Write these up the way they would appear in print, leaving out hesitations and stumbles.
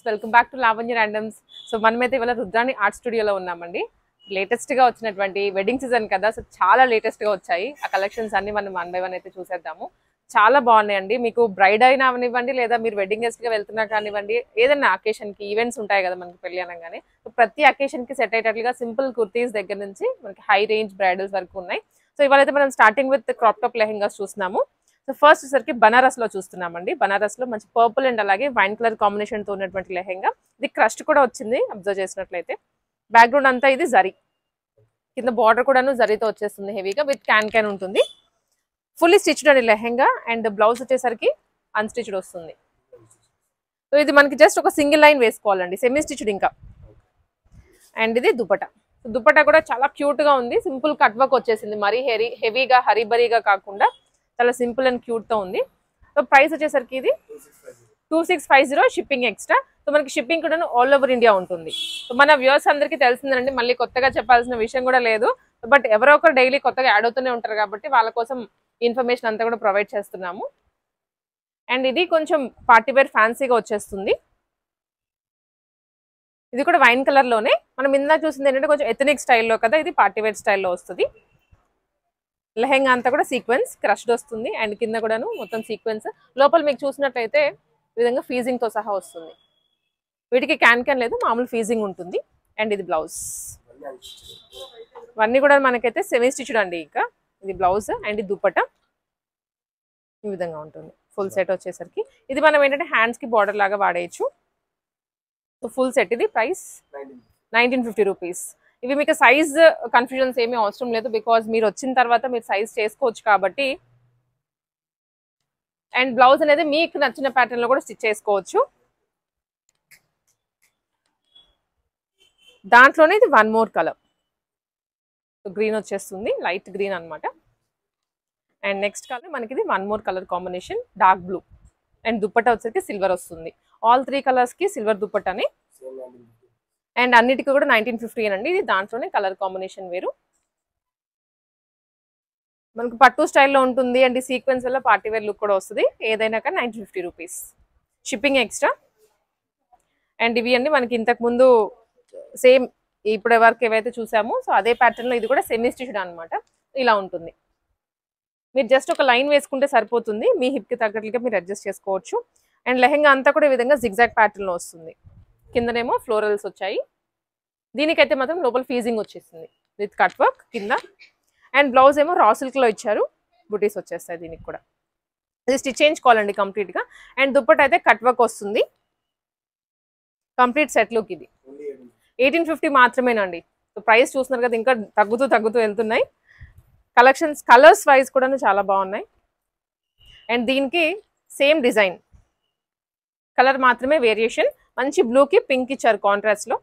Welcome back to Lavanya randoms. So మనమైతే ఇవాళ Rudrani art స్టూడియోలో ఉన్నామండి. లేటెస్ట్ గా వచ్చినటువంటి వెడ్డింగ్ సీజన్ కదా, సో చాలా లేటెస్ట్ గా వచ్చాయి. ఆ కలెక్షన్స్ అన్ని మనం 1 by 1 అయితే చూసేద్దాము. చాలా బాగున్నాయండి. మీకు బ్రైడ్ అయినా అవనివ్వండి, లేదా మీరు వెడ్డింగ్ గెస్ట్ గా వెళ్తున్నా కానివ్వండి, ఏదైనా అకేషన్ కి ఈవెంట్స్ ఉంటాయి కదా మనకి పెళ్లి అనగానే, సో ప్రతి అకేషన్ కి సెట్ అయ్యేటట్లుగా సింపుల్ కుర్తీస్ దగ్గర నుంచి మనకి హై రేంజ్ బ్రైడల్స్ వరకు ఉన్నాయి. సో ఇవాళైతే మనం starting with crop top lehengas చూస్తున్నాము. సో ఫస్ట్ వచ్చేసరికి బనారస్ లో చూస్తున్నామండి. బనారస్ లో మంచి పర్పుల్ అండ్ అలాగే వైన్ కలర్ కాంబినేషన్ తో ఉన్నటువంటి లెహెంగా. ఇది క్రస్ట్ కూడా వచ్చింది అబ్జర్వ్ చేసినట్లయితే. బ్యాక్గ్రౌండ్ అంతా ఇది జరీ, కింద బార్డర్ కూడాను జరీతో వచ్చేస్తుంది హెవీగా, విత్ క్యాన్ ఉంటుంది. ఫుల్లీ స్టిచ్డ్ అండి లెహెంగా, అండ్ బ్లౌజ్ వచ్చేసరికి అన్స్టిచ్డ్ వస్తుంది. సో ఇది మనకి జస్ట్ ఒక సింగిల్ లైన్ వేసుకోవాలండి, సెమీ స్టిచ్డ్ ఇంకా. అండ్ ఇది దుపట్టా. దుపట్టా కూడా చాలా క్యూట్ గా ఉంది. సింపుల్ కట్ వర్క్ వచ్చేసింది, మరీ హెవీగా హరీబరీగా కాకుండా చాలా సింపుల్ అండ్ క్యూట్ తో ఉంది. సో ప్రైస్ వచ్చేసరికి ఇది 2650, షిప్పింగ్ ఎక్స్ట్రా. సో మనకి షిప్పింగ్ కూడా ఆల్ ఓవర్ ఇండియా ఉంటుంది. సో మన వ్యూవర్స్ అందరికీ తెలిసిందండి, మళ్ళీ కొత్తగా చెప్పాల్సిన విషయం కూడా లేదు. బట్ ఎవరో ఒకరు డైలీ కొత్తగా యాడ్ అవుతూనే ఉంటారు కాబట్టి వాళ్ళ కోసం ఇన్ఫర్మేషన్ అంతా కూడా ప్రొవైడ్ చేస్తున్నాము. అండ్ ఇది కొంచెం పార్టీ వేర్ ఫ్యాన్సీగా వచ్చేస్తుంది. ఇది కూడా వైన్ కలర్ లోనే. మనం ఇందాక చూసింది ఏంటంటే కొంచెం ఎథనిక్ స్టైల్లో కదా, ఇది పార్టీ వేర్ స్టైల్లో వస్తుంది. లెహెంగా అంతా కూడా సీక్వెన్స్ క్రష్డ్ వస్తుంది, అండ్ కింద కూడాను మొత్తం సీక్వెన్స్. లోపల మీకు చూసినట్లయితే ఈ విధంగా ఫీజింగ్ తో సహా వస్తుంది. వీటికి క్యాన్ లేదు, మామూలు ఫీజింగ్ ఉంటుంది. అండ్ ఇది బ్లౌజ్. ఇవన్నీ కూడా మనకైతే సెమీ స్టిచ్డ్ అండి. ఇంకా ఇది బ్లౌజ్ అండ్ ఇది దుపట్టా ఈ విధంగా ఉంటుంది. ఫుల్ సెట్ వచ్చేసరికి ఇది మనం ఏంటంటే హ్యాండ్స్ కి బార్డర్ లాగా వాడేయచ్చు. సో ఫుల్ సెట్ ఇది ప్రైస్ 1950 రూపీస్. ఇవి మీకు సైజ్ కన్ఫ్యూజన్స్ ఏమీ అవసరం లేదు, బికాజ్ మీరు వచ్చిన తర్వాత మీరు సైజ్ చేసుకోవచ్చు కాబట్టి. అండ్ బ్లౌజ్ అనేది మీకు నచ్చిన ప్యాటర్న్ లో కూడా స్టిచ్ చేసుకోవచ్చు. దాంట్లోనే ఇది 1 more కలర్, గ్రీన్ వచ్చేస్తుంది, లైట్ గ్రీన్ అన్నమాట. అండ్ నెక్స్ట్ కలర్ మనకి ఇది 1 more colour combination, dark blue. And dupatta వచ్చేసరికి సిల్వర్ వస్తుంది. ఆల్ 3 కలర్స్ కి సిల్వర్ దుపట్టాని. అండ్ అన్నిటికీ కూడా 1950 అండి. ఇది దాంట్లోనే కలర్ కాంబినేషన్ వేరు. మనకు పట్టు స్టైల్లో ఉంటుంది అండ్ సీక్వెన్స్ వల్ల పార్టీ వేర్ లుక్ కూడా వస్తుంది. ఏదైనా కానీ 1950 రూపీస్, షిప్పింగ్ ఎక్స్ట్రా. అండ్ ఇవి అండి మనకి ఇంతకు ముందు సేమ్ ఇప్పటి వరకు ఏవైతే చూసామో సో అదే ప్యాటర్న్ లో ఇది కూడా సెమీ స్టిచ్డ్ అనమాట. ఇలా ఉంటుంది. మీరు జస్ట్ ఒక లైన్ వేసుకుంటే సరిపోతుంది, మీ హిప్ కి తగ్గట్లుగా మీరు అడ్జస్ట్ చేసుకోవచ్చు. అండ్ లెహెంగా అంతా కూడా ఈ విధంగా జిగ్జాగ్ ప్యాటర్న్ లో వస్తుంది. కిందనేమో ఫ్లోరల్స్ వచ్చాయి. దీనికైతే మాత్రం లోపల ఫీజింగ్ వచ్చేసింది విత్ కట్ వర్క్ కింద. అండ్ బ్లౌజ్ ఏమో రా సిల్క్ లో ఇచ్చారు, బుటీస్ వచ్చేస్తాయి దీనికి కూడా. ఇది స్టిచ్ చేయించుకోవాలండి కంప్లీట్ గా. అండ్ దుప్పట్ అయితే కట్ వర్క్ వస్తుంది. కంప్లీట్ సెట్ లుక్ ఇది 1850 మాత్రమేనండి. సో ప్రైస్ చూస్తున్నారు కదా, ఇంకా తగ్గుతూ వెళ్తున్నాయి. కలెక్షన్స్ కలర్స్ వైజ్ కూడా చాలా బాగున్నాయి. అండ్ దీనికి సేమ్ డిజైన్, కలర్ మాత్రమే వేరియేషన్. మంచి బ్లూకి పింక్ ఇచ్చారు కాంట్రాస్ట్ లో.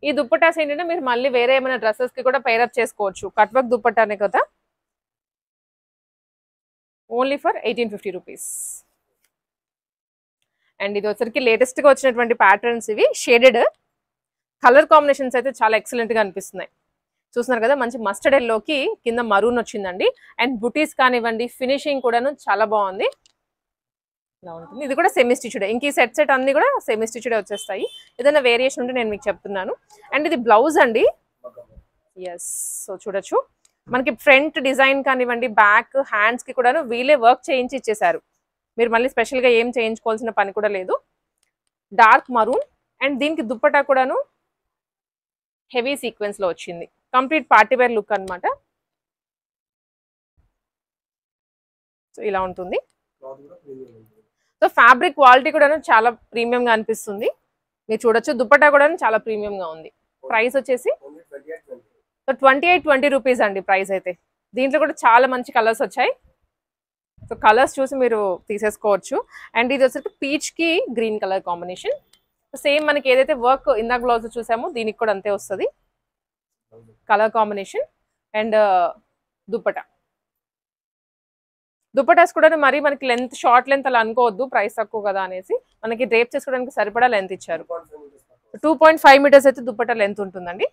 ఈ దుప్పటాస్ ఏంటంటే మీరు మళ్ళీ వేరే ఏమైనా డ్రెస్సెస్ కి కూడా పైరప్ చేసుకోవచ్చు. కట్ వర్క్ దుప్పటానే కదా, ఓన్లీ ఫర్ 1850 రూపీస్. అండ్ ఇది వచ్చరికి లేటెస్ట్ గా వచ్చినటువంటి ప్యాటర్న్స్. ఇవి షేడెడ్ కలర్ కాంబినేషన్స్ అయితే చాలా ఎక్సలెంట్ గా అనిపిస్తున్నాయి. చూస్తున్నారు కదా, మంచి మస్టర్డ్ ఎల్లోకి కింద మరూన్ వచ్చిందండి. అండ్ బుటీస్ కానివ్వండి, ఫినిషింగ్ కూడాను చాలా బాగుంది. ఇలా ఉంటుంది. ఇది కూడా సెమీ స్టిచ్డ్. ఇంక ఈ సెట్ అన్ని కూడా సెమీ స్టిచ్డ్ వచ్చేస్తాయి. ఏదైనా వేరియేషన్ ఉంటే నేను మీకు చెప్తున్నాను. అండ్ ఇది బ్లౌజ్ అండి. ఎస్, సో చూడొచ్చు మనకి ఫ్రంట్ డిజైన్ కానివ్వండి, బ్యాక్ హ్యాండ్స్ కి కూడాను వీలే వర్క్ చేయించి ఇచ్చేసారు. మీరు మళ్ళీ స్పెషల్ గా ఏం చేయించుకోవాల్సిన పని కూడా లేదు. Dark maroon. అండ్ దీనికి దుప్పటా కూడాను హెవీ సీక్వెన్స్ లో వచ్చింది. కంప్లీట్ పార్టీ వేర్ లుక్ అన్నమాట. సో ఇలా ఉంటుంది. సో ఫ్యాబ్రిక్ క్వాలిటీ కూడా చాలా ప్రీమియం గా అనిపిస్తుంది. మీరు చూడొచ్చు దుపట్టా కూడా చాలా ప్రీమియం గా ఉంది. ప్రైస్ వచ్చేసి 2820 రూపీస్ అండి ప్రైస్ అయితే. దీంట్లో కూడా చాలా మంచి కలర్స్ వచ్చాయి. సో కలర్స్ చూసి మీరు తీసేసుకోవచ్చు. అండ్ ఇది వచ్చేసి పీచ్ కి గ్రీన్ కలర్ కాంబినేషన్. సేమ్ మనకి ఏదైతే వర్క్ ఇందాక బ్లౌజ్ చూసామో దీనికి కూడా అంతే వస్తుంది కలర్ కాంబినేషన్. అండ్ దుపటాస్ కూడా మరి మనకి లెంత్ షార్ట్ లెంత్ అలా అనుకోవద్దు, ప్రైస్ తక్కువ కదా అనేసి. మనకి డ్రేప్ చేసుకోవడానికి సరిపడా లెంత్ ఇచ్చారు. 2.5 మీటర్స్ అయితే దుపట్టా లెంత్ ఉంటుందండి.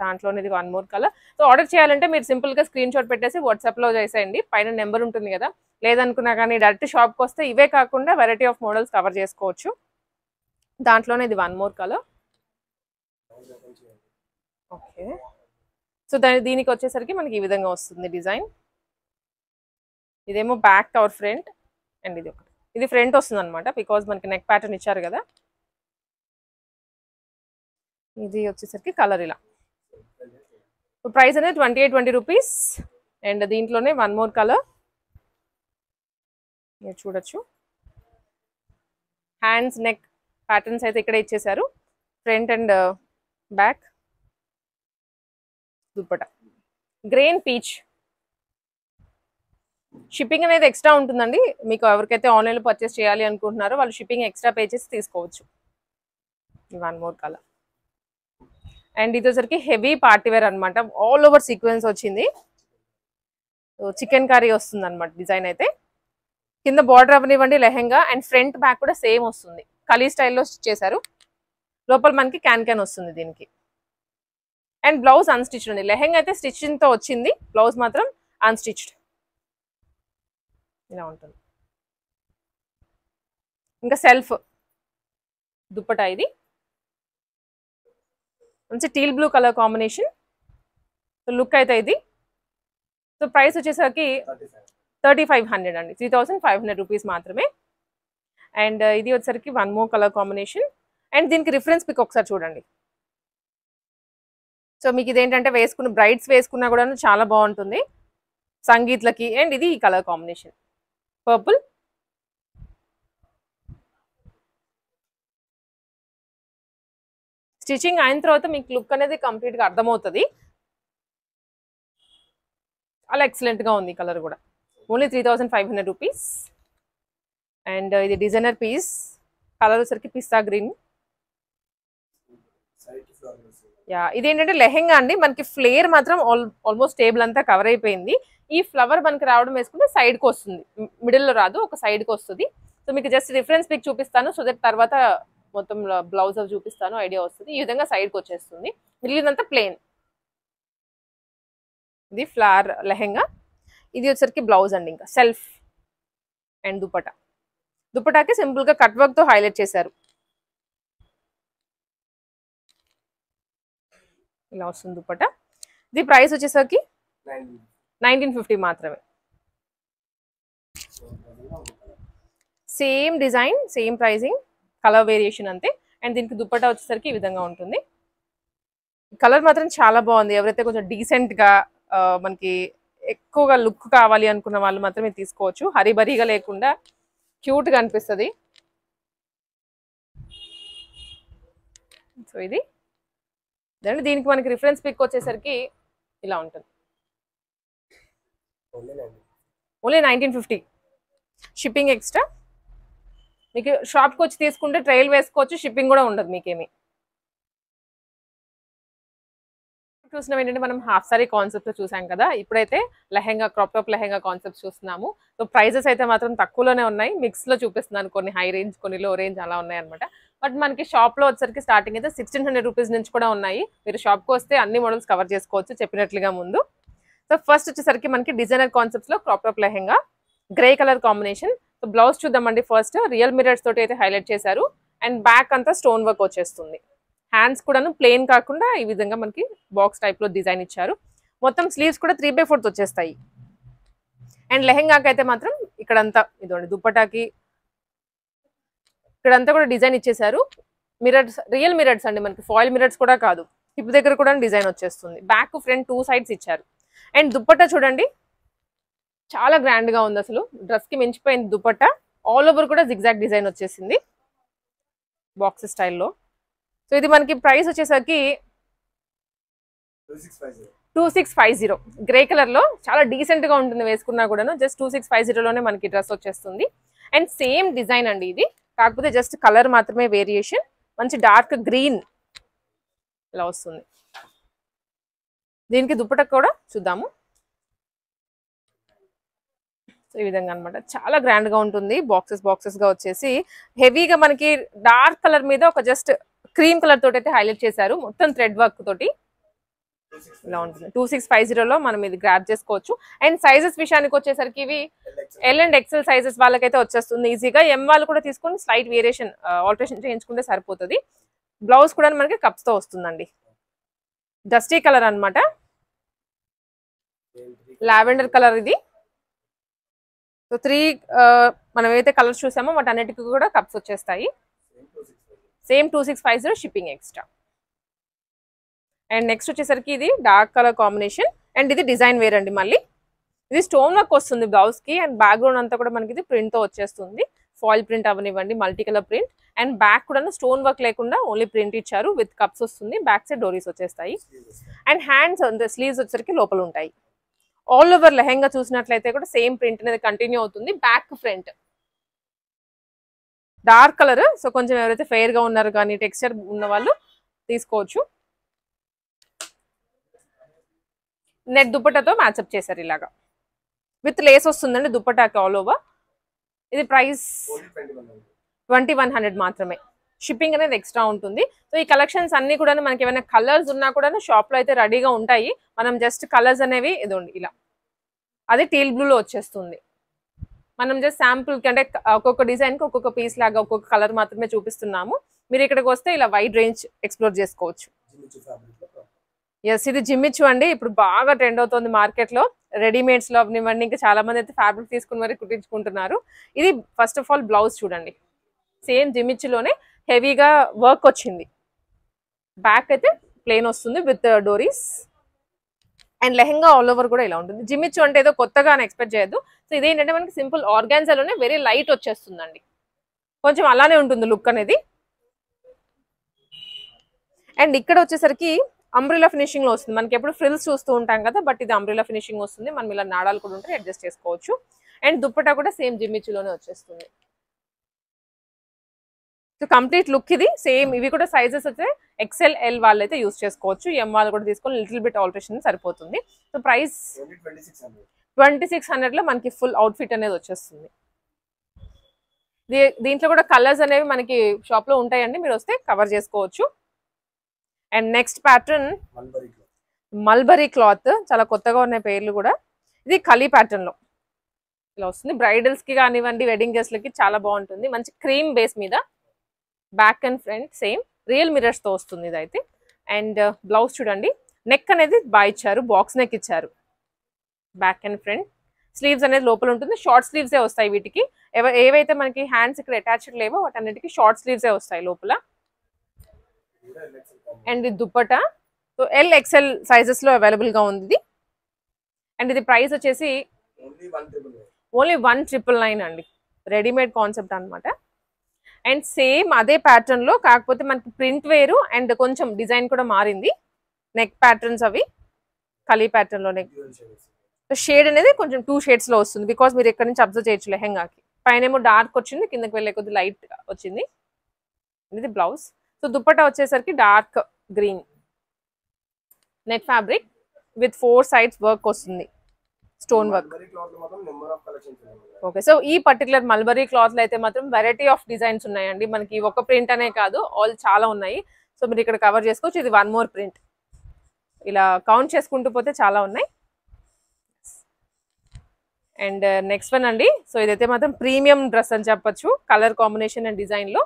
దాంట్లోనే ఇది 1 more కలర్. సో ఆర్డర్ చేయాలంటే మీరు సింపుల్ గా స్క్రీన్ షాట్ పెట్టేసి వాట్సాప్ లో చేసేయండి. పైన నెంబర్ ఉంటుంది కదా, లేదనుకున్నా కానీ డైరెక్ట్ షాప్కి వస్తే ఇవే కాకుండా వెరైటీ ఆఫ్ మోడల్స్ కవర్ చేసుకోవచ్చు. దాంట్లోనే ఇది one more colour. Okay, so దీనికి వచ్చేసరికి మనకి ఈ విధంగా వస్తుంది డిజైన్. ఇదేమో బ్యాక్ కవర్ ఫ్రంట్, అండ్ ఇది ఒకటి, ఇది ఫ్రంట్ వస్తుంది అనమాట, బికాజ్ మనకి నెక్ ప్యాటర్న్ ఇచ్చారు కదా. ఇది వచ్చేసరికి కలర్ ఇలా. ప్రైస్ అనేది 2820 రూపీస్. అండ్ దీంట్లోనే వన్ మోర్ కలర్ మీరు చూడొచ్చు. హ్యాండ్స్ నెక్ ప్యాటర్న్స్ అయితే ఇక్కడ ఇచ్చేసారు, front and back. Dupatta green peach. Shipping అనేది ఎక్స్ట్రా ఉంటుందండి, మీకు ఎవరికైతే ఆన్లైన్లో పర్చేస్ చేయాలి అనుకుంటున్నారో వాళ్ళు షిప్పింగ్ ఎక్స్ట్రా పే చేసి తీసుకోవచ్చు. One more colour. అండ్ ఇది వచ్చరికి హెవీ పార్టీ వేర్ అనమాట, ఆల్ ఓవర్ సీక్వెన్స్ వచ్చింది. చికెన్ కర్రీ వస్తుంది అనమాట డిజైన్ అయితే. కింద బార్డర్ అవనివ్వండి లెహెంగా, అండ్ ఫ్రంట్ బ్యాక్ కూడా సేమ్ వస్తుంది, కలీ స్టైల్లో స్టిచ్ చేశారు. లోపల మనకి క్యాన్ వస్తుంది దీనికి. అండ్ బ్లౌజ్ అన్స్టిచ్డ్ ఉంది. లెహెంగా అయితే స్టిచ్చింగ్తో వచ్చింది, బ్లౌజ్ మాత్రం అన్స్టిచ్డ్. ఇలా ఉంటుంది. ఇంకా సెల్ఫ్ దుప్పటా, ఇది మంచి teal blue colour combination. So look అయితే ఇది. సో ప్రైస్ వచ్చేసరికి 3500 అండి, 3500 రూపీస్ మాత్రమే. అండ్ ఇది వచ్చేసరికి one more colour combination. And దీనికి రిఫరెన్స్ పిక్ ఒకసారి చూడండి. సో మీకు ఇదేంటంటే వేసుకున్న బ్రైడ్స్ వేసుకున్నా కూడా చాలా బాగుంటుంది సంగీత్లకి. అండ్ ఇది ఈ కలర్ కాంబినేషన్ పర్పుల్. స్టిచ్చింగ్ అయిన తర్వాత మీకు లుక్ అనేది కంప్లీట్గా అర్థమవుతుంది. చాలా ఎక్సలెంట్గా ఉంది కలర్ కూడా. Only 3500 rupees. అండ్ ఇది డిజైనర్ పీస్, కలర్ వచ్చరికి పిస్తా గ్రీన్. యా, ఇదేంటంటే లెహెంగా అండి, మనకి ఫ్లేర్ మాత్రం ఆల్మోస్ట్ టేబుల్ అంతా కవర్ అయిపోయింది. ఈ ఫ్లవర్ మనకి రావడం వేసుకుంటే సైడ్కి వస్తుంది, మిడిల్లో రాదు, ఒక సైడ్కి వస్తుంది. సో మీకు జస్ట్ రిఫరెన్స్ పిక్ చూపిస్తాను, సో దట్ తర్వాత మొత్తం బ్లౌజ్ అవి చూపిస్తాను, ఐడియా వస్తుంది. ఈ విధంగా సైడ్కి వచ్చేస్తుంది, మిగిలినంతా ప్లెయిన్. ఇది ఫ్లవర్ లెహెంగా. ఇది వచ్చరికి బ్లౌజ్ అండి, ఇంకా సెల్ఫ్. అండ్ దుపట్టా, దుపట్టాకి సింపుల్గా కట్ వర్క్తో హైలైట్ చేశారు. ఇలా వస్తుంది దుపట్టా. ఇది ప్రైస్ వచ్చేసరికి 1950 మాత్రమే. Same design, same pricing, colour variation అంతే. అండ్ దీనికి దుపట్టా వచ్చేసరికి ఈ విధంగా ఉంటుంది. కలర్ మాత్రం చాలా బాగుంది. ఎవరైతే కొంచెం డీసెంట్గా మనకి ఎక్కువగా లుక్ కావాలి అనుకున్న వాళ్ళు మాత్రమే తీసుకోవచ్చు, హరిబరిగా లేకుండా క్యూట్గా అనిపిస్తుంది. సో ఇది దీనికి మనకి రిఫరెన్స్ పిక్ వచ్చేసరికి ఇలా ఉంటుంది. ఓన్లీ 1950. Shipping extra. మీకు షాప్కి వచ్చి తీసుకుంటే ట్రైల్ వేసుకోవచ్చు, షిప్పింగ్ కూడా ఉండదు మీకేమి. చూసినాం ఏంటంటే మనం హాఫ్ సారీ కాన్సెప్ట్ చూసాం కదా, ఇప్పుడైతే lehenga, crop top lehenga concept చూస్తున్నాము. సో ప్రైజెస్ అయితే మాత్రం తక్కువలోనే ఉన్నాయి, మిక్స్లో చూపిస్తున్నాను, కొన్ని హై రేంజ్ కొన్ని లో రేంజ్ అలా ఉన్నాయి అనమాట. బట్ మనకి షాప్లో వచ్చరికి స్టార్టింగ్ అయితే 1600 రూపీస్ నుంచి కూడా ఉన్నాయి. మీరు షాప్కి వస్తే అన్ని మోడల్స్ కవర్ చేసుకోవచ్చు చెప్పినట్లుగా ముందు. సో ఫస్ట్ వచ్చేసరికి మనకి డిజైనర్ కాన్సెప్ట్స్లో crop top lehenga, grey colour combination. So blouse చూద్దామండి. ఫస్ట్ రియల్ మిరర్స్ తోటి అయితే హైలైట్ చేశారు, అండ్ బ్యాక్ అంతా స్టోన్ వర్క్ వచ్చేస్తుంది. హ్యాండ్స్ కూడాను ప్లెయిన్ కాకుండా ఈ విధంగా మనకి బాక్స్ టైప్లో డిజైన్ ఇచ్చారు. మొత్తం స్లీవ్స్ కూడా 3/4 వచ్చేస్తాయి. అండ్ లెహెంగాకి అయితే మాత్రం ఇక్కడంతా ఇదండి, దుప్పటాకి ఇక్కడంతా కూడా డిజైన్ ఇచ్చేసారు. మిరర్స్, రియల్ మిరర్స్ అండి, మనకి ఫాయిల్ మిరర్స్ కూడా కాదు. హిప్ దగ్గర కూడా డిజైన్ వచ్చేస్తుంది. బ్యాక్ ఫ్రంట్ 2 సైడ్స్ ఇచ్చారు. అండ్ దుప్పట్టా చూడండి, చాలా గ్రాండ్గా ఉంది అసలు, డ్రెస్కి మించిపోయింది దుప్పట్టా. ఆల్ ఓవర్ కూడా జిగ్జాగ్ డిజైన్ వచ్చేసింది బాక్స్ స్టైల్లో. సో ఇది మనకి ప్రైస్ వచ్చేసరికి 2650. గ్రే కలర్లో చాలా డీసెంట్గా ఉంటుంది వేసుకున్నా కూడాను. జస్ట్ 2650లోనే మనకి డ్రెస్ వచ్చేస్తుంది. అండ్ సేమ్ డిజైన్ అండి ఇది, కాకపోతే జస్ట్ కలర్ మాత్రమే వేరియేషన్. మంచి డార్క్ గ్రీన్ ఇలా వస్తుంది. దీనికి దుప్పటా కూడా చూద్దాము. సో ఈ విధంగా అనమాట, చాలా గ్రాండ్గా ఉంటుంది. బాక్సెస్గా వచ్చేసి హెవీగా మనకి డార్క్ కలర్ మీద ఒక జస్ట్ క్రీమ్ కలర్ తోటి అయితే హైలైట్ చేశారు, మొత్తం థ్రెడ్ వర్క్ తోటి. ఇలా ఉంటుంది. 2650లో మనం ఇది గ్రాబ్ చేసుకోవచ్చు. అండ్ సైజెస్ విషయానికి వచ్చేసరికి ఇవి ఎల్ అండ్ ఎక్సెల్ సైజెస్ వాళ్ళకైతే వచ్చేస్తుంది ఈజీగా. ఎం వాళ్ళు కూడా తీసుకొని స్లైట్ వేరియేషన్ ఆల్టరేషన్ చేయించుకుంటే సరిపోతుంది. బ్లౌజ్ కూడా మనకి కప్స్ తో వస్తుందండి. డస్టీ కలర్ అన్నమాట, లావెండర్ కలర్ ఇది. సో 3 మనం ఏదైతే కలర్స్ చూసామో వాటి అన్నిటికీ కూడా కప్స్ వచ్చేస్తాయి. Same 2650 shipping extra. And next వచ్చేసరికి ఇది డార్క్ కలర్ కాంబినేషన్ అండ్ ఇది డిజైన్ వేర్ అండి. మళ్ళీ ఇది స్టోన్ వర్క్ వస్తుంది బ్లౌజ్ కి అండ్ బ్యాక్గ్రౌండ్ అంతా కూడా మనకి ఇది ప్రింట్ తో వచ్చేస్తుంది. ఫాయిల్ ప్రింట్ అవనివ్వండి, multi colour print and back కూడా స్టోన్ వర్క్ లేకుండా ఓన్లీ ప్రింట్ ఇచ్చారు. విత్ కప్స్ వస్తుంది, బ్యాక్ సైడ్ డోరీస్ వచ్చేస్తాయి. అండ్ హ్యాండ్స్ స్లీవ్స్ వచ్చేసరికి లోపల ఉంటాయి. ఆల్ ఓవర్ లెహెంగా చూసినట్లయితే కూడా సేమ్ ప్రింట్ అనేది కంటిన్యూ అవుతుంది. Back front dark colour. So కొంచెం ఎవరైతే ఫెయిర్ గా ఉన్నారు కానీ టెక్స్చర్ ఉన్న వాళ్ళు తీసుకోవచ్చు. నెట్ దుపట్టాతో మ్యాచ్అప్ చేశారు ఇలాగా. విత్ లేస్ వస్తుందండి దుపట్టాకి ఆల్ ఓవర్. ఇది ప్రైస్ 2100 మాత్రమే. షిప్పింగ్ అనేది ఎక్స్ట్రా ఉంటుంది. సో ఈ కలెక్షన్స్ అన్ని కూడా మనకి ఏమైనా కలర్స్ ఉన్నా కూడా షాప్ లో అయితే రెడీగా ఉంటాయి. మనం జస్ట్ కలర్స్ అనేవి ఇదండి ఇలా, అది టీల్ బ్లూలో వచ్చేస్తుంది. మనం జస్ట్ శాంపుల్ కి అంటే ఒక్కొక్క డిజైన్ కి ఒక్కొక్క పీస్ లాగా ఒక్కొక్క కలర్ మాత్రమే చూపిస్తున్నాము. మీరు ఇక్కడికి వస్తే ఇలా వైడ్ రేంజ్ ఎక్స్ప్లోర్ చేసుకోవచ్చు. ఎస్, ఇది జిమ్మిచ్చు అండి. ఇప్పుడు బాగా ట్రెండ్ అవుతుంది మార్కెట్ లో. రెడీమేడ్స్ లో ఇవ్వండి, ఇంకా చాలా మంది అయితే ఫ్యాబ్రిక్ తీసుకుని మరి కుట్టించుకుంటున్నారు. ఇది ఫస్ట్ ఆఫ్ ఆల్ బ్లౌజ్ చూడండి, సేమ్ జిమ్మిచ్చులోనే హెవీగా వర్క్ వచ్చింది. బ్యాక్ అయితే ప్లెయిన్ వస్తుంది with doris and lehenga all over కూడా ఇలా ఉంటుంది. జిమ్మిచ్చు అంటే ఏదో కొత్తగా ఎక్స్పెక్ట్ చేయొద్దు. సో ఇదేంటంటే మనకి సింపుల్ ఆర్గాన్జాలోనే వెరీ లైట్ వచ్చేస్తుందండి. కొంచెం అలానే ఉంటుంది లుక్ అనేది. అండ్ ఇక్కడ వచ్చేసరికి అంబ్రెలా ఫినిషింగ్ లో వస్తుంది. మనకి ఎప్పుడు ఫ్రిల్స్ చూస్తూ ఉంటాం కదా, బట్ ఇది అంబ్రెలా ఫినిషింగ్ వస్తుంది. మనం ఇలా నాడాలు కూడా ఉంటే అడ్జస్ట్ చేసుకోవచ్చు. అండ్ దుప్పటా కూడా సేమ్ జిమ్మిచ్చులోనే వచ్చేస్తుంది. సో కంప్లీట్ లుక్ ఇది సేమ్. ఇవి కూడా సైజెస్ వచ్చే ఎక్సెల్ ఎల్ వాళ్ళు అయితే యూస్ చేసుకోవచ్చు. ఎం వాళ్ళు కూడా తీసుకొని లిటిల్ బిట్ ఆల్టరేషన్ సరిపోతుంది. సో ప్రైస్ 2600 లో మనకి ఫుల్ అవుట్ఫిట్ అనేది వచ్చేస్తుంది. దీంట్లో కూడా కలర్స్ అనేవి మనకి షాప్ లో ఉంటాయండి, మీరు వస్తే కవర్ చేసుకోవచ్చు. And next pattern mulberry cloth, చాలా కొత్తగా ఉన్నాయి పేర్లు కూడా. ఇది కలీ ప్యాటర్న్ లో ఇలా వస్తుంది. బ్రైడల్స్ కి కానివ్వండి, వెడ్డింగ్ గెస్ట్ లకి చాలా బాగుంటుంది. మంచి క్రీమ్ బేస్ మీద back and front same real mirrors తో వస్తుంది ఇది అయితే. అండ్ బ్లౌజ్ చూడండి, నెక్ అనేది బాగా ఇచ్చారు, బాక్స్ నెక్ ఇచ్చారు. బ్యాక్ అండ్ ఫ్రంట్ స్లీవ్స్ అనేది లోపల ఉంటుంది. షార్ట్ స్లీవ్సే వస్తాయి వీటికి. ఏవైతే మనకి హ్యాండ్స్ ఇక్కడ అటాచ్డ్ లేవో వాటన్నిటికీ షార్ట్ స్లీవ్సే వస్తాయి లోపల. అండ్ ఇది dupatta. So L XL sizes లో అవైలబుల్ గా ఉంది. అండ్ ఇది ప్రైస్ వచ్చేసి ఓన్లీ 1999 అండి. రెడీమేడ్ కాన్సెప్ట్ అనమాట. అండ్ సేమ్ అదే ప్యాటర్న్ లో, కాకపోతే మనకి ప్రింట్ వేరు అండ్ కొంచెం డిజైన్ కూడా మారింది. నెక్ ప్యాటర్న్స్ అవి కలీ ప్యాటర్న్ లో. నెక్ షేడ్ అనేది కొంచెం 2 షేడ్స్ లో వస్తుంది. బికాస్ మీరు ఎక్కడి నుంచి అబ్జర్వ్ చేయొచ్చు లెహెంగాకి. పైన ఏమో డార్క్ వచ్చింది, కిందకి వెళ్ళే కొద్ది లైట్ వచ్చింది. ఇది బ్లౌజ్. సో దుప్పట్టా వచ్చేసరికి dark green net fabric with 4 sides work వస్తుంది, స్టోన్ వర్క్. ఓకే, సో ఈ పర్టికులర్ మల్బరీ క్లాత్ లో అయితే మాత్రం వెరైటీ ఆఫ్ డిజైన్స్ ఉన్నాయండి. మనకి ఒక ప్రింట్ అనే కాదు, ఆల్ చాలా ఉన్నాయి. సో మీరు ఇక్కడ కవర్ చేసుకోవచ్చు. ఇది 1 మోర్ ప్రింట్. ఇలా కౌంట్ చేసుకుంటూ పోతే చాలా ఉన్నాయి. అండ్ నెక్స్ట్ వన్ అండి. సో ఇదైతే మాత్రం ప్రీమియం డ్రెస్ అని చెప్పొచ్చు, కలర్ కాంబినేషన్ అండ్ డిజైన్ లో.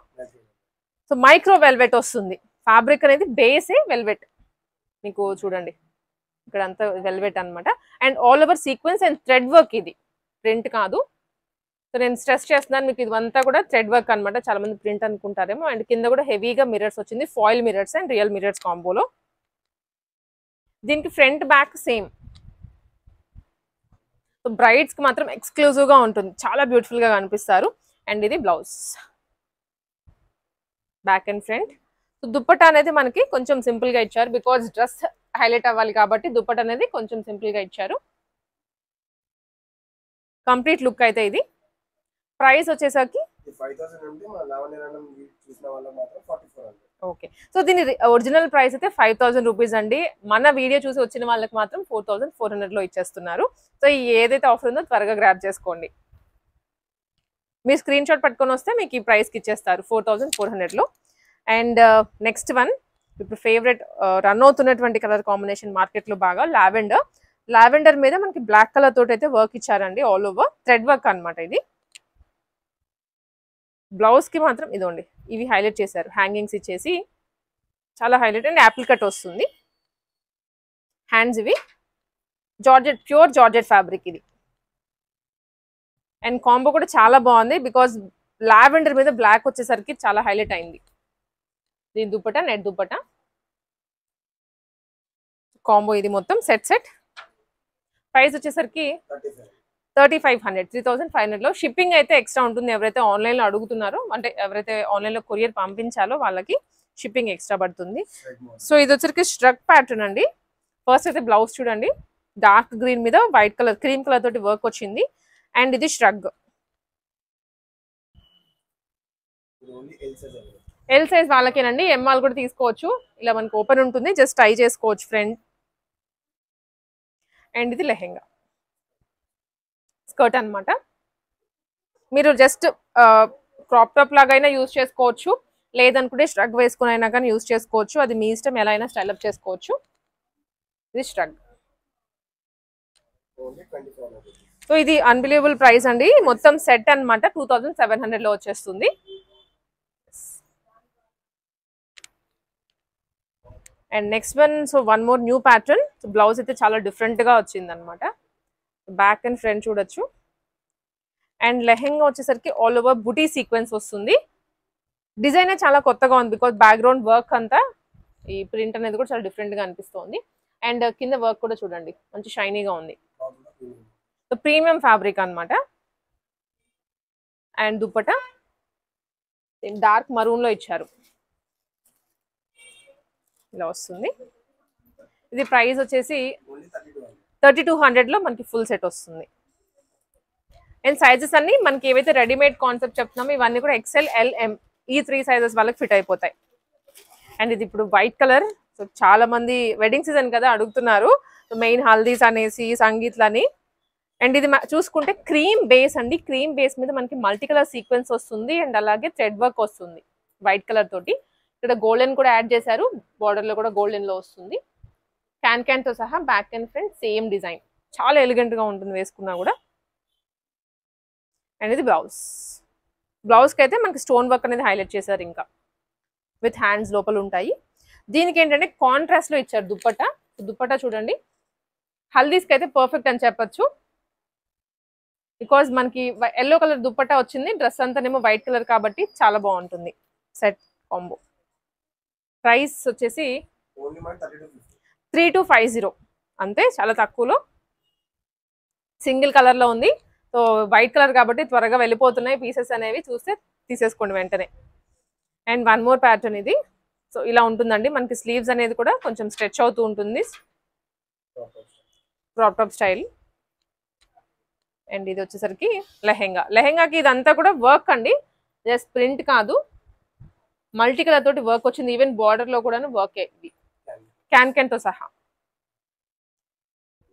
సో మైక్రో వెల్వెట్ వస్తుంది. ఫ్యాబ్రిక్ అనేది బేసే వెల్వెట్, మీకు చూడండి ఇక్కడ అంతా వెల్వెట్ అనమాట. And all over sequence and thread work, ఇది ప్రింట్ కాదు. సో నేను స్ట్రెస్ చేస్తున్నాను, మీకు ఇదంతా కూడా థ్రెడ్ వర్క్ అనమాట. చాలా మంది ప్రింట్ అనుకుంటారేమో. అండ్ కింద కూడా హెవీగా మిరర్స్ వచ్చింది, foil mirrors and real mirrors కాంబోలో. దీనికి front back same. So brides కి మాత్రం ఎక్స్క్లూజివ్ గా ఉంటుంది, చాలా బ్యూటిఫుల్ గా కనిపిస్తారు. అండ్ ఇది blouse, back and front. So dupatta అనేది మనకి కొంచెం సింపుల్ గా ఇచ్చారు, బికాజ్ డ్రెస్ హైలైట్ అవ్వాలి కాబట్టి దుప్పట్టా అనేది కొంచెం సింపుల్ గా ఇచ్చారు. కంప్లీట్ లుక్ అయితే ఇది. ప్రైస్ వచ్చేసరికి ఓకే. సో దీని ఒరిజినల్ ప్రైస్ అయితే 5000 రూపీస్ అండి. మన వీడియో చూసి వచ్చిన వాళ్ళకి మాత్రం 4400 లో ఇచ్చేస్తున్నారు. సో ఏదైతే ఆఫర్ ఉందో త్వరగా గ్రాబ్ చేసుకోండి. మీ స్క్రీన్ షాట్ పట్టుకొని వస్తే మీకు ఈ ప్రైస్కి ఇచ్చేస్తారు 4400 లో. అండ్ నెక్స్ట్ వన్ ఇప్పుడు ఫేవరెట్ రన్ అవుతున్నటువంటి కలర్ కాంబినేషన్ మార్కెట్ లో బాగా లావెండర్ మీద మనకి బ్లాక్ కలర్ తోటి అయితే వర్క్ ఇచ్చారండి. ఆల్ ఓవర్ థ్రెడ్ వర్క్ అన్నమాట ఇది. బ్లౌజ్ కి మాత్రం ఇదోండి ఇవి హైలైట్ చేశారు, హ్యాంగింగ్స్ ఇచ్చేసి చాలా హైలైట్ అండ్ యాపిల్ కట్ వస్తుంది. హ్యాండ్స్ ఇవి జార్జెట్, ప్యూర్ జార్జెట్ ఫ్యాబ్రిక్ ఇది. అండ్ కాంబో కూడా చాలా బాగుంది బికాస్ లావెండర్ మీద బ్లాక్ వచ్చేసరికి చాలా హైలైట్ అయింది. దీని దుపట్టా నెట్ దుపట్టా కాంబో ఇది మొత్తం సెట్. ప్రైస్ వచ్చేసరికి 3500, 3500 లో. షిప్పింగ్ అయితే ఎక్స్ట్రా ఉంటుంది. ఎవరైతే ఆన్లైన్ లో అడుగుతున్నారో, అంటే ఎవరైతే ఆన్లైన్ లో కొరియర్ పంపించాలో వాళ్ళకి షిప్పింగ్ ఎక్స్ట్రా పడుతుంది. సో ఇది వచ్చరికి స్ట్రక్ ప్యాటర్న్ అండి. ఫస్ట్ అయితే బ్లౌజ్ చూడండి, డార్క్ గ్రీన్ మీద వైట్ కలర్ క్రీమ్ కలర్ తోటి వర్క్ వచ్చింది. అండ్ ఇది స్ట్రగ్. ఎల్ సైజ్ వాళ్ళకేనండి, ఎంఆల్ కూడా తీసుకోవచ్చు. ఇలా మనకి ఓపెన్ ఉంటుంది, జస్ట్ ట్రై చేసుకోవచ్చు ఫ్రెండ్. అండ్ ఇది లెహెంగా స్కర్ట్ అన్నమాట. మీరు జస్ట్ క్రాప్ టాప్ లాగా అయినా యూజ్ చేసుకోవచ్చు, లేదనుకుంటే స్ట్రగ్ వేసుకుని అయినా కానీ యూజ్ చేసుకోవచ్చు. అది మీ ఇష్టం, ఎలా అయినా స్టైల్అప్ చేసుకోవచ్చు. ఇది స్ట్రగ్. సో ఇది అన్బిలీవబుల్ ప్రైస్ అండి. మొత్తం సెట్ అన్నమాట 2700 లో వచ్చేస్తుంది. And next one, so one more new pattern. Blouse అయితే చాలా డిఫరెంట్ గా వచ్చింది అనమాట. బ్యాక్ అండ్ ఫ్రంట్ చూడొచ్చు. అండ్ లెహెంగా వచ్చేసరికి ఆల్ ఓవర్ బుటీ సీక్వెన్స్ వస్తుంది. డిజైన్ చాలా కొత్తగా ఉంది బికాస్ బ్యాక్గ్రౌండ్ వర్క్ అంతా, ఈ ప్రింట్ అనేది కూడా చాలా డిఫరెంట్ గా అనిపిస్తుంది. అండ్ కింద వర్క్ కూడా చూడండి మంచి షైనీగా ఉంది. సో ప్రీమియం ఫ్యాబ్రిక్ అన్నమాట. అండ్ దుపట్టా డార్క్ మరూన్ లో ఇచ్చారు, ఇలా వస్తుంది. ఇది ప్రైస్ వచ్చేసి 3200 లో మనకి ఫుల్ సెట్ వస్తుంది. అండ్ సైజెస్ అన్ని మనకి ఏవైతే రెడీమేడ్ కాన్సెప్ట్ చెప్తున్నామో ఇవన్నీ కూడా ఎక్సెల్, ఎల్, ఎం ఈ 3 సైజెస్ వాళ్ళకి ఫిట్ అయిపోతాయి. అండ్ ఇది ఇప్పుడు వైట్ కలర్. సో చాలా మంది వెడ్డింగ్ సీజన్ కదా అడుగుతున్నారు, మెయిన్ హల్దీస్ అనేసి, సంగీత్లని. అండ్ ఇది చూసుకుంటే క్రీమ్ బేస్ అండి. క్రీమ్ బేస్ మీద మనకి మల్టీ కలర్ సీక్వెన్స్ వస్తుంది. అండ్ అలాగే థ్రెడ్ వర్క్ వస్తుంది వైట్ కలర్ తోటి. ఇక్కడ గోల్డెన్ కూడా యాడ్ చేశారు, బార్డర్ లో కూడా గోల్డెన్ లో వస్తుంది. క్యాన్ తో సహా back and front same design, చాలా ఎలిగెంట్ గా ఉంటుంది వేసుకున్నా కూడా. అండ్ ఇది బ్లౌజ్ కి అయితే మనకి స్టోన్ వర్క్ అనేది హైలైట్ చేశారు, ఇంకా విత్ హ్యాండ్స్ లోపల ఉంటాయి. దీనికి ఏంటంటే కాంట్రాస్ట్ లో ఇచ్చారు దుపట్టా చూడండి. హల్దీస్కి అయితే పర్ఫెక్ట్ అని చెప్పొచ్చు బికాజ్ మనకి ఎల్లో కలర్ దుపట్టా వచ్చింది, డ్రెస్ అంతానేమో వైట్ కలర్ కాబట్టి చాలా బాగుంటుంది సెట్ కాంబో. ప్రైస్ వచ్చేసి 3250 అంతే, చాలా తక్కువలో. సింగిల్ కలర్ లో ఉంది. సో వైట్ కలర్ కాబట్టి త్వరగా వెళ్ళిపోతున్నాయి పీసెస్ అనేవి, చూస్తే తీసేసుకోండి వెంటనే. అండ్ వన్ మోర్ ప్యాటర్న్ ఇది. సో ఇలా ఉంటుందండి మనకి. స్లీవ్స్ అనేది కూడా కొంచెం స్ట్రెచ్ అవుతూ ఉంటుంది, క్రాప్ టాప్ స్టైల్. అండ్ ఇది వచ్చేసరికి లెహెంగాకి ఇదంతా కూడా వర్క్ అండి, జస్ట్ ప్రింట్ కాదు, మల్టీ కలర్ తోటి వర్క్ వచ్చింది. ఈవెన్ బార్డర్ లో కూడా వర్క్, ఇది క్యాన్ తో సహా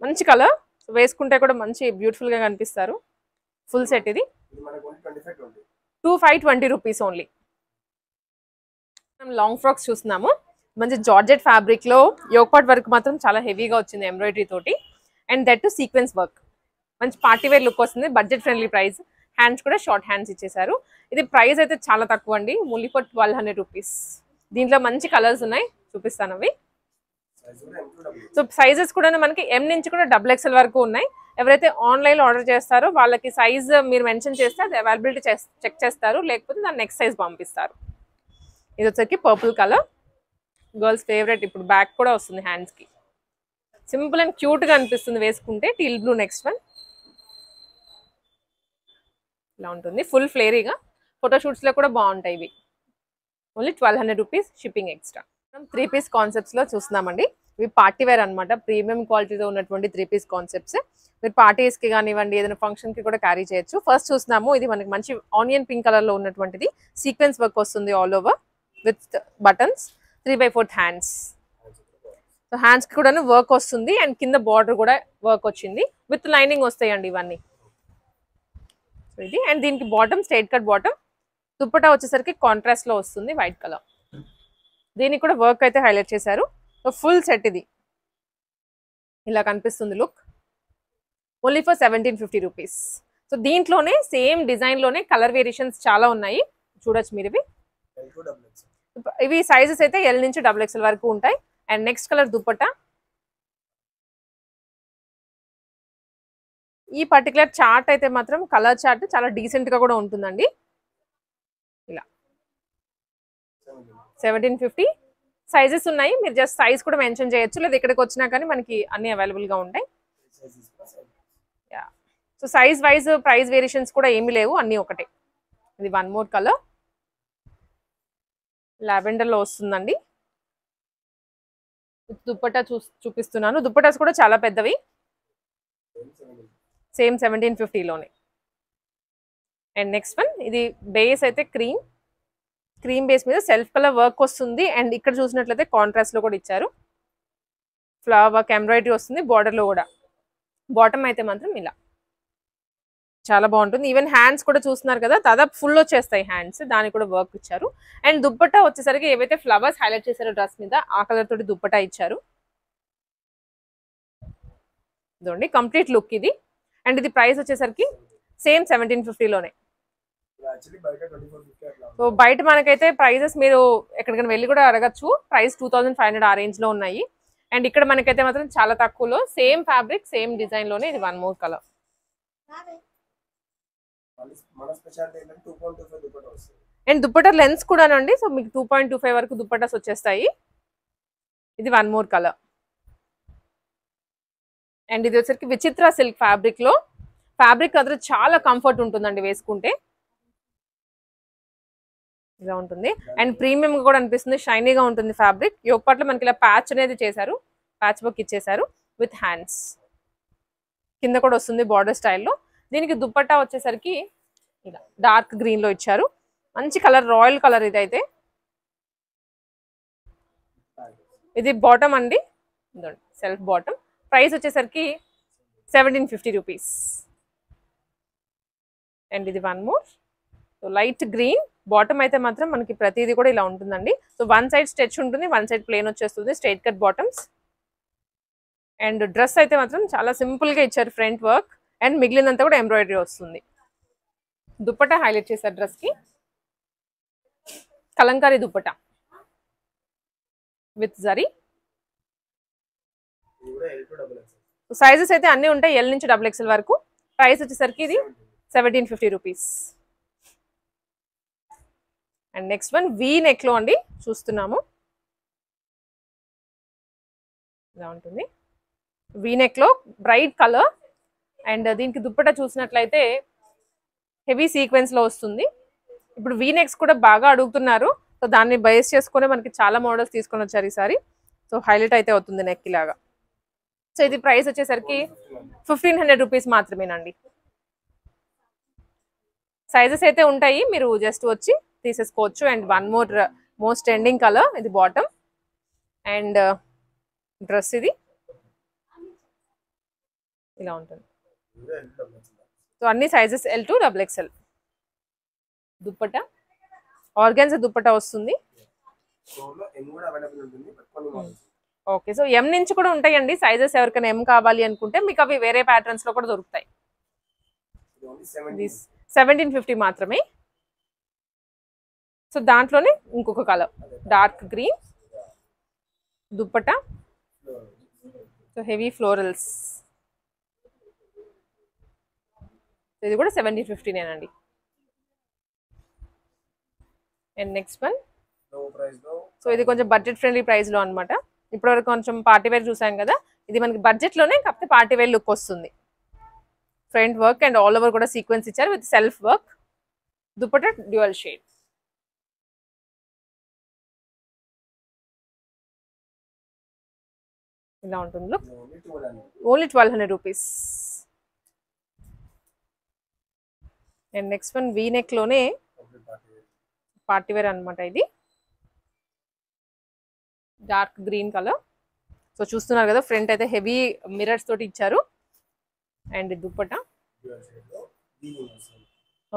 మంచి కలర్. వేసుకుంటే కూడా మంచి బ్యూటిఫుల్ గా కనిపిస్తారు. ఫుల్ సెట్ ఇది 2520 రూపీస్ ఓన్లీ. లాంగ్ ఫ్రాక్స్ చూస్తున్నాము. మంచి జార్జెట్ ఫ్యాబ్రిక్ లో యోక్ పార్ట్ వర్క్ మాత్రం చాలా హెవీగా వచ్చింది ఎంబ్రాయిడరీ తోటి. And that to sequence work, మంచి పార్టీ వేర్ లుక్ వస్తుంది. Budget friendly price. హ్యాండ్స్ కూడా షార్ట్ హ్యాండ్స్ ఇచ్చేసారు. ఇది ప్రైస్ అయితే చాలా తక్కువ అండి, ఓన్లీ ఫర్ 1200 రూపీస్. దీంట్లో మంచి కలర్స్ ఉన్నాయి, చూపిస్తాను అవి. సో సైజెస్ కూడా మనకి ఎం నుంచి కూడా XXL వరకు ఉన్నాయి. ఎవరైతే ఆన్లైన్ లో ఆర్డర్ చేస్తారో వాళ్ళకి సైజ్ మీరు మెన్షన్ చేస్తే అది అవైలబిలిటీ చెక్ చేస్తారు, లేకపోతే దాని నెక్స్ట్ సైజ్ పంపిస్తారు. ఇది వచ్చేసి పర్పుల్ కలర్, గర్ల్స్ ఫేవరెట్. ఇప్పుడు బ్యాక్ కూడా వస్తుంది హ్యాండ్స్ కి, సింపుల్ అండ్ క్యూట్ గా అనిపిస్తుంది వేసుకుంటే. టీల్ బ్లూ నెక్స్ట్ వన్, ఇలా ఉంటుంది ఫుల్ ఫ్లేరీగా. ఫోటోషూట్స్ లో కూడా బాగుంటాయి ఇవి. Only 1200 rupees, shipping extra. 3 piece concepts లో చూస్తున్నామండి. ఇవి పార్టీ వేర్ అనమాట, ప్రీమియం క్వాలిటీతో ఉన్నటువంటి 3 పీస్ కాన్సెప్ట్స్. మీరు పార్టీస్ కి కానివ్వండి, ఏదైనా ఫంక్షన్ కి కూడా క్యారీ చేయొచ్చు. ఫస్ట్ చూస్తున్నాము, ఇది మనకి మంచి ఆనియన్ పింక్ కలర్ లో ఉన్నటువంటిది. సీక్వెన్స్ వర్క్ వస్తుంది all over with buttons, 3/4 hands. So hands కి కూడా వర్క్ వస్తుంది. అండ్ కింద బార్డర్ కూడా వర్క్ వచ్చింది, విత్ లైనింగ్ వస్తాయండి ఇవన్నీ. సో ఇది. అండ్ దీనికి bottom straight cut bottom. Dupatta వచ్చేసరికి కాంట్రాస్ట్ లో వస్తుంది, వైట్ కలర్. దీనికి కూడా వర్క్ అయితే హైలైట్ చేశారు. సో ఫుల్ సెట్ ఇది ఇలా కనిపిస్తుంది look. Only for 1750 rupees. So దీంట్లోనే సేమ్ డిజైన్ లోనే కలర్ వేరియేషన్స్ చాలా ఉన్నాయి, చూడొచ్చు మీరు. ఇవి సైజెస్ అయితే ఎల్ నుంచి XXL వరకు ఉంటాయి. And next colour dupatta. ఈ పర్టికులర్ చార్ట్ అయితే మాత్రం కలర్ చార్ట్ చాలా డీసెంట్ గా కూడా ఉంటుందండి. ఇలా 1750 సైజెస్ ఉన్నాయి, మీరు జస్ట్ సైజ్ కూడా మెన్షన్ చేయొచ్చు, లేదా ఇక్కడికి వచ్చినా కానీ మనకి అన్ని అవైలబుల్ గా ఉంటాయి. So size wise price variations కూడా ఏమీ లేవు, అన్నీ ఒకటే. ఇది వన్ మోర్ కలర్ లావెండర్ లో వస్తుందండి. దుప్పట్టా చూపిస్తున్నాను. దుప్పటాస్ కూడా చాలా పెద్దవి, సేమ్ 1750 లోనే. అండ్ నెక్స్ట్ వన్, ఇది బేస్ అయితే క్రీమ్ బేస్ మీద సెల్ఫ్ కలర్ వర్క్ వస్తుంది. అండ్ ఇక్కడ చూసినట్లయితే కాంట్రాస్ట్ లో కూడా ఇచ్చారు, ఫ్లవర్ వర్క్ ఎంబ్రాయిడరీ వస్తుంది బార్డర్ లో కూడా. బాటమ్ అయితే మాత్రం ఇలా చాలా బాగుంటుంది. ఈవెన్ హ్యాండ్స్ కూడా చూస్తున్నారు కదా, దాదాపు ఫుల్ వచ్చేస్తాయి హ్యాండ్స్, దానికి కూడా వర్క్ ఇచ్చారు. అండ్ దుప్పట్టా వచ్చేసరికి ఏవైతే ఫ్లవర్స్ హైలైట్ చేశారో డ్రెస్ మీద ఆ కలర్ తోటి దుప్పట్టా ఇచ్చారు. ఇదండి కంప్లీట్ లుక్ ఇది. అండ్ ఇది ప్రైస్ వచ్చేసరికి సేమ్ 1750 లోనే. సో బయట మనకైతే ప్రైజెస్ మీరు ఎక్కడికైనా వెళ్ళి కూడా అడగచ్చు, ప్రైస్ 2500 ఆ రేంజ్ లో ఉన్నాయి. అండ్ ఇక్కడ మనకైతే మాత్రం చాలా తక్కువలో సేమ్ ఫ్యాబ్రిక్ సేమ్ డిజైన్ లోనే. ఇది one more colour. And dupatta lens కూడానండి, సో మీకు 2.25 వరకు దుప్పటాస్ వచ్చేస్తాయి. ఇది వన్ మోర్ కలర్. అండ్ ఇది వచ్చరికి విచిత్ర సిల్క్ ఫ్యాబ్రిక్ లో. ఫ్యాబ్రిక్ అదే చాలా కంఫర్ట్ ఉంటుందండి వేసుకుంటే, ఇలా ఉంటుంది. అండ్ ప్రీమియం కూడా అనిపిస్తుంది, షైనీగా ఉంటుంది ఫ్యాబ్రిక్. యోగపాట్లో మనకి ఇలా ప్యాచ్ అనేది చేశారు, ప్యాచ్ వర్క్ ఇచ్చేసారు విత్ హ్యాండ్స్. కింద కూడా వస్తుంది బార్డర్ స్టైల్లో. దీనికి దుప్పట్టా వచ్చేసరికి ఇలా డార్క్ గ్రీన్ లో ఇచ్చారు, మంచి కలర్, రాయల్ కలర్. ఇదైతే ఇది బాటమ్ అండి, సెల్ఫ్ బాటమ్. ప్రైస్ వచ్చేసరికి 1750 రూపీస్. అండ్ ఇది one more, so light green. Bottom అయితే మాత్రం మనకి ప్రతిదీ కూడా ఇలా ఉంటుందండి. సో వన్ సైడ్ స్ట్రెచ్ ఉంటుంది, వన్ సైడ్ ప్లేన్ వచ్చేస్తుంది, straight cut bottoms. And dress అయితే మాత్రం చాలా సింపుల్ గా ఇచ్చారు, ఫ్రంట్ వర్క్. అండ్ మిగిలినంతా కూడా ఎంబ్రాయిడరీ వస్తుంది. దుప్పట్టా హైలైట్ చేశారు డ్రెస్ కి, కలంకారీ దుప్పట్టా విత్ జరీ. సైజెస్ అయితే అన్ని ఉంటాయి, ఎల్ నుంచి XXL వరకు. ప్రైస్ వచ్చేసరికి ఇది 1750 rupees. And next one V neck లో అండి చూస్తున్నాము, ఇలా ఉంటుంది. వీ నెక్ లో బ్రైట్ కలర్. అండ్ దీనికి దుప్పట్టా చూసినట్లయితే హెవీ సీక్వెన్స్ లో వస్తుంది. ఇప్పుడు వీ నెక్స్ కూడా బాగా అడుగుతున్నారు, సో దాన్ని బేస్ చేసుకుని మనకి చాలా మోడల్స్ తీసుకొని వచ్చారు ఈసారి. సో హైలైట్ అయితే అవుతుంది నెక్ లాగా. సో ఇది ప్రైస్ వచ్చేసరికి 1500 రూపీస్ మాత్రమేనండి. సైజెస్ అయితే ఉంటాయి, మీరు జస్ట్ వచ్చి తీసేసుకోవచ్చు. And one more most trending colour, ఇది బాటమ్. అండ్ డ్రెస్ ఇది ఇలా ఉంటుంది. సో అన్ని sizes L to XXL. Dupatta organza dupatta వస్తుంది. ఓకే, సో M నుంచి కూడా ఉంటాయండి సైజెస్. ఎవరికైనా M కావాలి అనుకుంటే మీకు అవి వేరే ప్యాటర్న్స్ లో కూడా దొరుకుతాయి. 1750 మాత్రమే. సో దాంట్లోనే ఇంకొక colour dark green dupatta, so heavy florals. ఇది కూడా 1750నేనండి. అండ్ నెక్స్ట్ వన్, సో ఇది కొంచెం బడ్జెట్ ఫ్రెండ్లీ ప్రైస్ లో అనమాట. ఇప్పటివరకు కొంచెం పార్టీ వేర్ చూసాం కదా, ఇది మనకి బడ్జెట్ లోనే, కాకపోతే పార్టీ వేర్ లుక్ వస్తుంది. Front work and all over కూడా సీక్వెన్స్ ఇచ్చారు with self work. Dupatta dual shade. ఇలా ఉంటుంది look. Only 1200 rupees. And next one V neck లోనే పార్టీ వేర్ అనమాట. ఇది డార్క్ గ్రీన్ కలర్. సో చూస్తున్నారు కదా, ఫ్రంట్ అయితే హెవీ మిరర్స్ తోటి ఇచ్చారు. And dupatta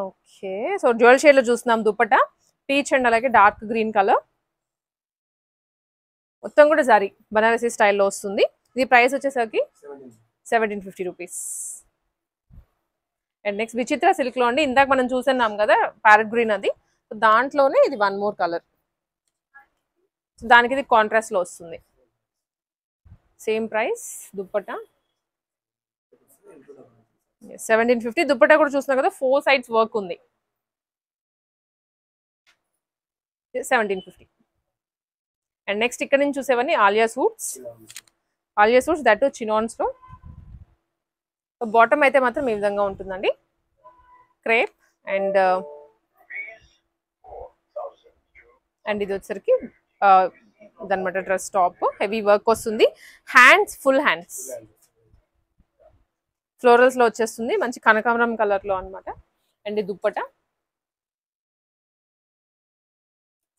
okay, so dual shade లో చూస్తున్నాం దుప్పట్టా, పీచ్ అండ్ అలాగే డార్క్ గ్రీన్ కలర్. మొత్తం కూడా సారీ బనారసీ స్టైల్లో వస్తుంది. ఇది ప్రైస్ వచ్చేసరికి 1750 రూపీస్. అండ్ నెక్స్ట్ విచిత్ర సిల్క్లో అండి, ఇందాక మనం చూస్తున్నాం కదా ప్యారెట్ గ్రీన్, అది దాంట్లోనే ఇది వన్ మోర్ కలర్. దానికి ఇది కాంట్రాస్ట్లో వస్తుంది. Same price. దుప్పటా 1750. దుప్పటా కూడా చూస్తున్నా కదా 4 సైడ్స్ వర్క్ ఉంది. 1750. అండ్ నెక్స్ట్ ఇక్కడ నుంచి చూసేవన్నీ Alia suits. Alia suits that చినాన్స్లో. బాటమ్ అయితే మాత్రం ఈ విధంగా ఉంటుందండి, క్రేప్. అండ్ ఇది వచ్చరికి ఇదనమాట డ్రెస్ టాప్, హెవీ వర్క్ వస్తుంది. హ్యాండ్స్ ఫుల్ హ్యాండ్స్ ఫ్లోరల్స్లో వచ్చేస్తుంది, మంచి కనకాంబరం కలర్లో అనమాట. And dupatta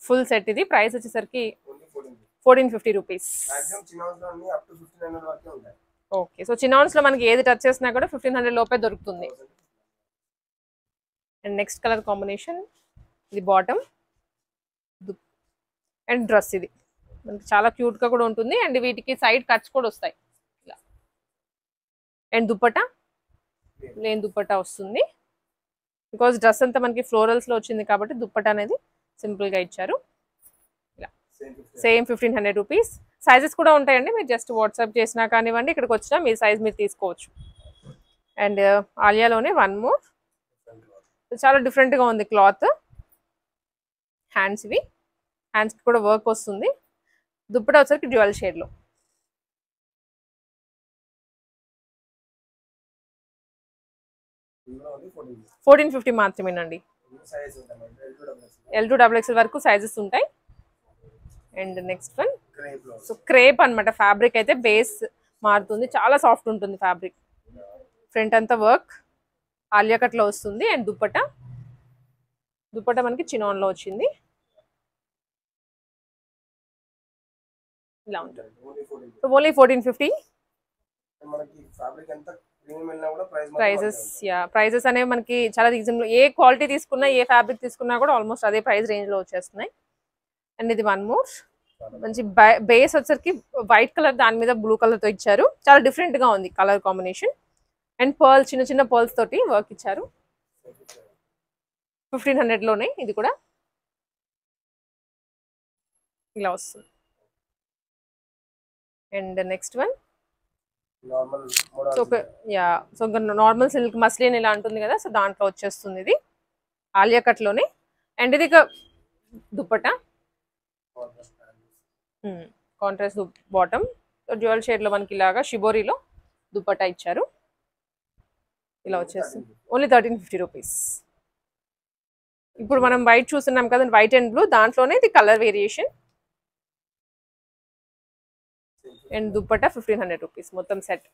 full set. ఇది ప్రైస్ వచ్చేసరికి 1450 రూపీస్. ఓకే, సో చినాన్స్లో మనకి ఏది టచ్ చేసినా కూడా 1500 లోపే దొరుకుతుంది. అండ్ నెక్స్ట్ కలర్ కాంబినేషన్, ఇది బాటమ్ అండ్ డ్రెస్. ఇది మనకి చాలా క్యూట్గా కూడా ఉంటుంది. అండ్ వీటికి సైడ్ కట్స్ కూడా వస్తాయి ఇలా. అండ్ దుప్పటా ప్లేన్ దుప్పటా వస్తుంది, బికాజ్ డ్రెస్ అంతా మనకి ఫ్లోరల్స్లో వచ్చింది కాబట్టి దుప్పటా అనేది సింపుల్గా ఇచ్చారు. ఇలా సేమ్ 1500 రూపీస్. సైజెస్ కూడా ఉంటాయండి, మీరు జస్ట్ వాట్సాప్ చేసినా కానివ్వండి, ఇక్కడికి వచ్చినా మీ సైజ్ మీరు తీసుకోవచ్చు. అండ్ ఆలియాలోనే వన్ మోర్, చాలా డిఫరెంట్గా ఉంది క్లాత్. హ్యాండ్స్, ఇవి హ్యాండ్స్కి కూడా వర్క్ వస్తుంది. దుప్పటా వచ్చరికి డ్యూయల్ షేడ్లో. $1450 మాత్రమేనండి. L to XXL వరకు సైజెస్ ఉంటాయి. And next one, so crepe అనమాట. ఫ్యాబ్రిక్ అయితే బేస్ మారుతుంది, చాలా సాఫ్ట్ ఉంటుంది ఫ్యాబ్రిక్. ఫ్రంట్ అంతా వర్క్ ఆలియా కట్లో వస్తుంది. అండ్ దుప్పటా మనకి చినాన్లో వచ్చింది, ఇలా ఉంటుంది. So only 1450. ప్రైజెస్ అనేవి మనకి చాలా రీజనబుల్. ఏ క్వాలిటీ తీసుకున్నా, ఏ ఫ్యాబ్రిక్ తీసుకున్నా కూడా ఆల్మోస్ట్ అదే ప్రైస్ రేంజ్లో వచ్చేస్తున్నాయి. అండ్ ఇది వన్ మోర్, మంచి బేస్ వచ్చరికి వైట్ కలర్, దాని మీద బ్లూ కలర్తో ఇచ్చారు. చాలా డిఫరెంట్గా ఉంది కలర్ కాంబినేషన్. అండ్ పర్ల్, చిన్న చిన్న పర్ల్స్ తోటి వర్క్ ఇచ్చారు. 1500లోనే ఇది కూడా ఇలా వస్తుంది. And next one, so normal silk muslin ఇలా ఉంటుంది కదా, సో దాంట్లో వచ్చేస్తుంది. ఇది ఆలియా కట్లోనే. అండ్ ఇది దుప్పటా కాంట్రాస్ట్ బాటమ్, డ్యూయల్ షేడ్లో మనకి ఇలాగా షిబోరీలో దుప్పటా ఇచ్చారు. ఇలా వచ్చేస్తుంది. Only 1350 rupees. ఇప్పుడు మనం వైట్ చూస్తున్నాం కదా, వైట్ అండ్ బ్లూ, దాంట్లోనే ఇది colour variation. And dupatta 1500 rupees మొత్తం సెట్.